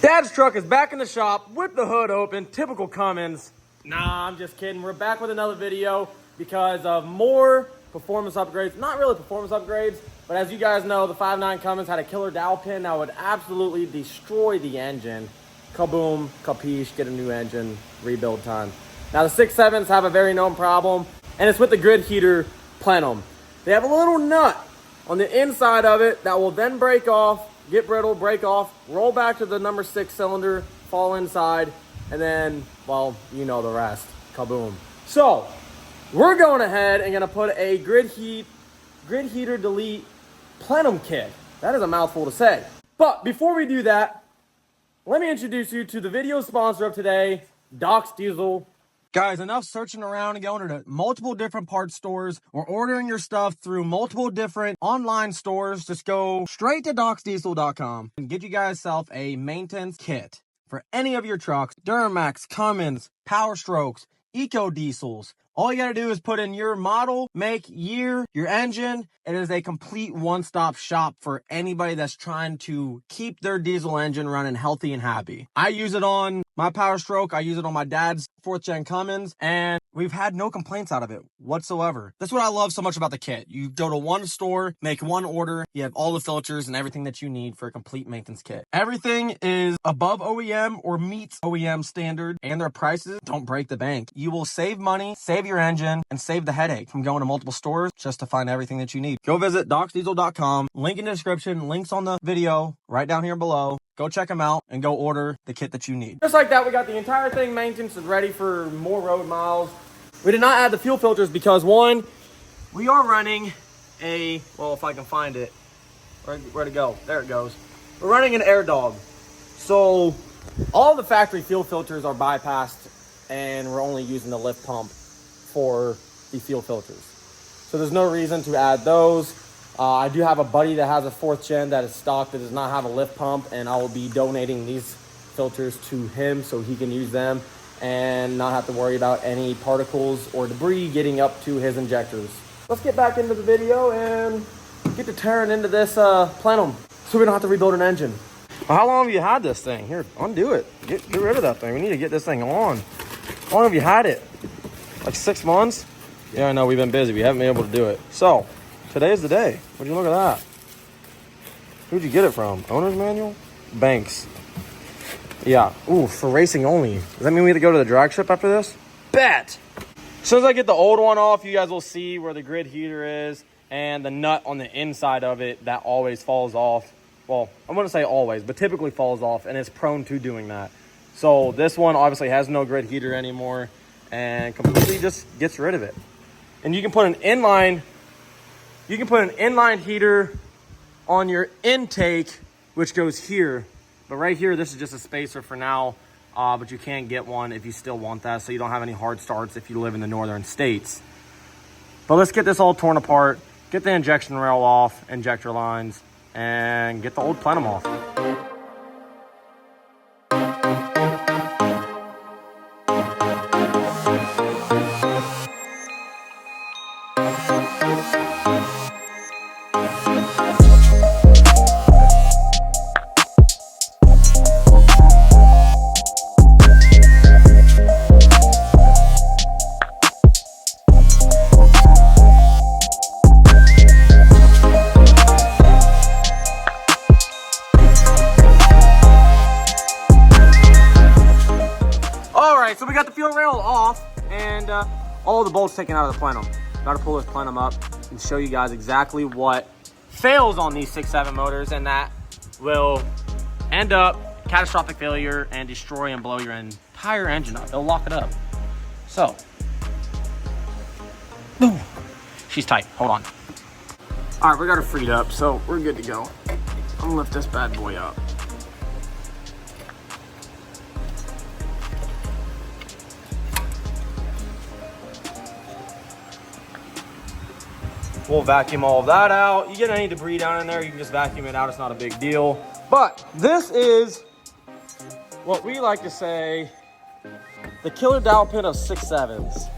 Dad's truck is back in the shop with the hood open, typical Cummins. Nah, I'm just kidding. We're back with another video because of more performance upgrades. Not really performance upgrades, but as you guys know, the 5.9 Cummins had a killer dowel pin that would absolutely destroy the engine. Kaboom, capiche, get a new engine, rebuild time. Now the 6.7s have a very known problem, and it's with the grid heater plenum. They have a little nut on the inside of it that will then break off, get brittle, break off, roll back to the number 6 cylinder, fall inside, and then, well, you know the rest. Kaboom. So, we're going ahead and gonna put a grid heater delete plenum kit. That is a mouthful to say. But before we do that, let me introduce you to the video sponsor of today, Doc's Diesel. Guys, enough searching around and going to multiple different parts stores or ordering your stuff through multiple different online stores. Just go straight to docsdiesel.com and get you guys self a maintenance kit for any of your trucks. Duramax, Cummins, Powerstrokes, Eco Diesels. All you gotta do is put in your model, make, year, your engine. It is a complete one-stop shop for anybody that's trying to keep their diesel engine running healthy and happy. I use it on my Powerstroke. I use it on my dad's 4th gen Cummins, and we've had no complaints out of it whatsoever. That's what I love so much about the kit. You go to one store, make one order, you have all the filters and everything that you need for a complete maintenance kit. Everything is above OEM or meets OEM standard, and their prices don't break the bank. You will save money, save your engine, and save the headache from going to multiple stores just to find everything that you need. Go visit docsdiesel.com, link in the description, links on the video right down here below. Go check them out and go order the kit that you need. Just like that, we got the entire thing maintenance and ready for more road miles. We did not add the fuel filters because, one, we are running a, well, if I can find it, where'd it go? There it goes. We're running an Air Dog. So all the factory fuel filters are bypassed, and we're only using the lift pump for the fuel filters. So there's no reason to add those. I do have a buddy that has a 4th gen that is stock that does not have a lift pump, and I will be donating these filters to him so he can use them and not have to worry about any particles or debris getting up to his injectors. Let's get back into the video and get to tearing into this plenum so we don't have to rebuild an engine. Well, how long have you had this thing? Here, undo it. Get rid of that thing. We need to get this thing on. How long have you had it? Like 6 months? Yeah, I know, we've been busy. We haven't been able to do it. So, today's the day. Would you look at that? Who'd you get it from? Owner's manual? Banks. Yeah. Ooh, for racing only. Does that mean we have to go to the drag strip after this? Bet! As soon as I get the old one off, you guys will see where the grid heater is and the nut on the inside of it that always falls off. Well, I wouldn't say always, but typically falls off, and it's prone to doing that. So this one obviously has no grid heater anymore and completely just gets rid of it. And you can put an inline heater on your intake, which goes here. But right here, this is just a spacer for now, but you can get one if you still want that, so you don't have any hard starts if you live in the northern states. But let's get this all torn apart, get the injection rail off, injector lines, and get the old plenum off. So we got the fuel rail off and all the bolts taken out of the plenum. Got to pull this plenum up and show you guys exactly what fails on these 6.7 motors, and that will end up catastrophic failure and destroy and blow your entire engine up. It'll lock it up. So, boom. She's tight. Hold on. All right, we got her freed up, so we're good to go. I'm gonna lift this bad boy up. We'll vacuum all of that out. You get any debris down in there, you can just vacuum it out. It's not a big deal. But this is what we like to say, the killer dowel pin of 6.7s.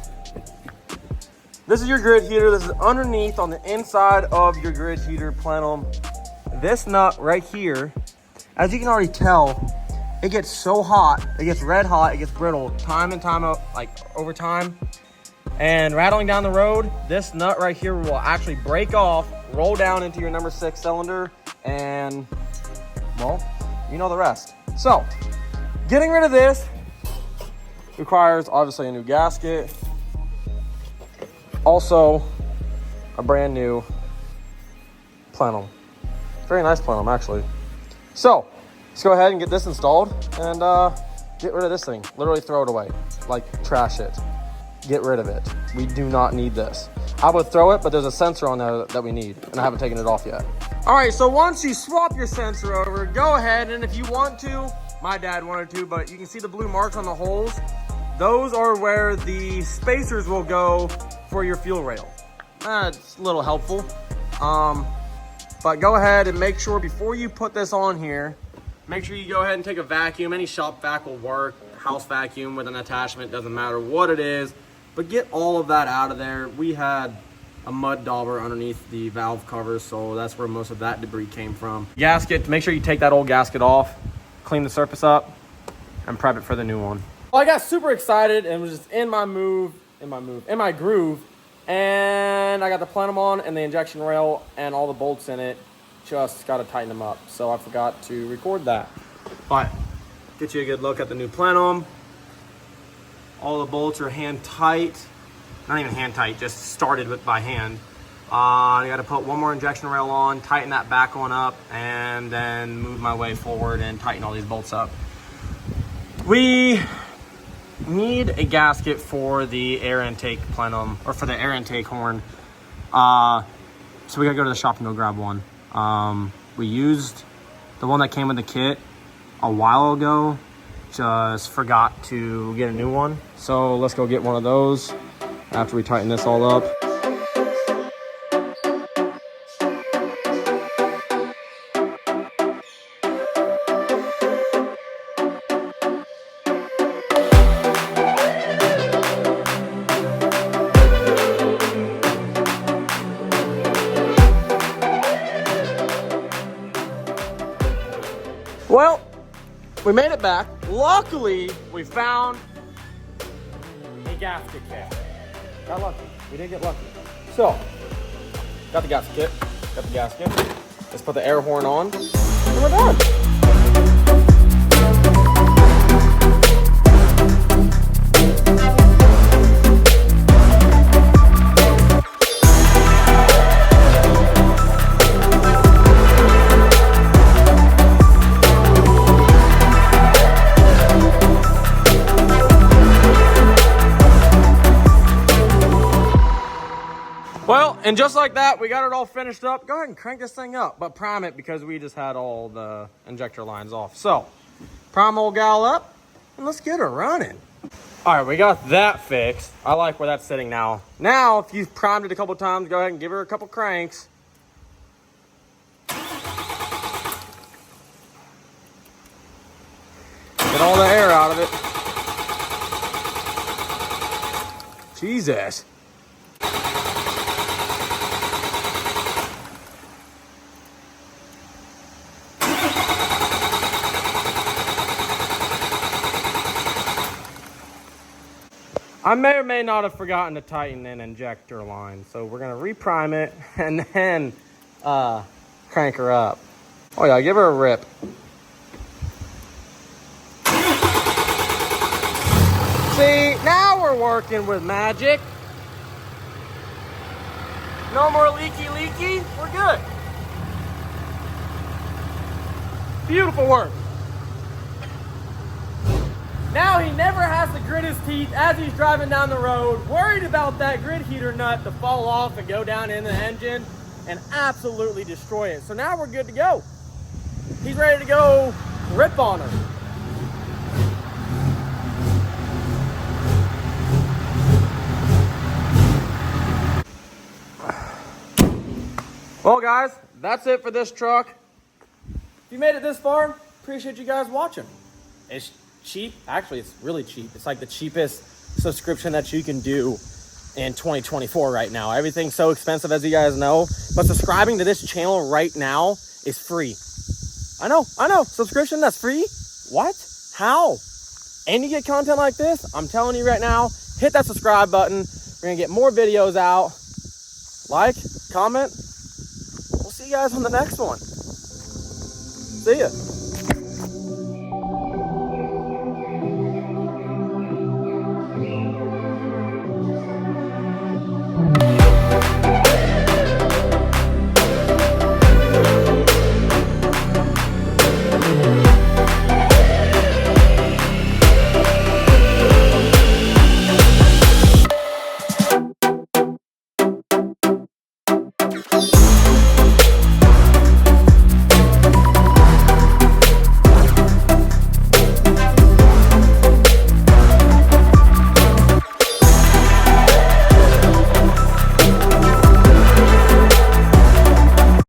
This is your grid heater. This is underneath on the inside of your grid heater plenum. This nut right here, as you can already tell, it gets so hot, it gets red hot, it gets brittle time and time out, like over time. And rattling down the road, this nut right here will actually break off, roll down into your number 6 cylinder, and well, you know the rest. So, getting rid of this requires obviously a new gasket. Also, a brand new plenum. Very nice plenum, actually. So, let's go ahead and get this installed and get rid of this thing. Literally throw it away. Like, trash it. Get rid of it. We do not need this. I would throw it, but there's a sensor on there that we need, and I haven't taken it off yet. All right, so once you swap your sensor over, go ahead, and if you want to, my dad wanted to, but you can see the blue marks on the holes. Those are where the spacers will go for your fuel rail. It's a little helpful. But go ahead and make sure before you put this on here, make sure you go ahead and take a vacuum. Any shop vac will work. House vacuum with an attachment, doesn't matter what it is, but get all of that out of there. We had a mud dauber underneath the valve covers, so that's where most of that debris came from. Gasket, make sure you take that old gasket off, clean the surface up, and prep it for the new one. Well, I got super excited and was just in my groove, and I got the plenum on and the injection rail and all the bolts in it. Just got to tighten them up, so I forgot to record that. But get you a good look at the new plenum. All the bolts are hand tight. Not even hand tight, just started with by hand. You got to put one more injection rail on, tighten that back one up, and then move my way forward and tighten all these bolts up. We need a gasket for the air intake plenum, or for the air intake horn. So we gotta go to the shop and go grab one. We used the one that came with the kit a while ago, just forgot to get a new one. So let's go get one of those after we tighten this all up. Well, we made it back. Luckily, we found a gasket kit. Got lucky. We did get lucky. So, got the gasket kit. Got the gasket. Let's put the air horn on, and we're done. Well, and just like that, we got it all finished up. Go ahead and crank this thing up, but prime it because we just had all the injector lines off. So, prime old gal up, and let's get her running. All right, we got that fixed. I like where that's sitting now. Now, if you've primed it a couple times, go ahead and give her a couple cranks. Get all the air out of it. Jesus. I may or may not have forgotten to tighten an injector line, so we're gonna reprime it and then crank her up. Oh yeah, give her a rip. See, now we're working with magic. No more leaky. We're good. Beautiful work. Now he never has to grit his teeth as he's driving down the road, worried about that grid heater nut to fall off and go down in the engine and absolutely destroy it. So now we're good to go. He's ready to go rip on her. Well guys, that's it for this truck. If you made it this far, appreciate you guys watching. It's cheap. Actually, it's really cheap. It's like the cheapest subscription that you can do in 2024 right now. Everything's so expensive, as you guys know, but subscribing to this channel right now is free. I know. Subscription that's free? What? how? And you get content like this, I'm telling you right now, hit that subscribe button. We're gonna get more videos out. Like, comment. We'll see you guys on the next one. See ya.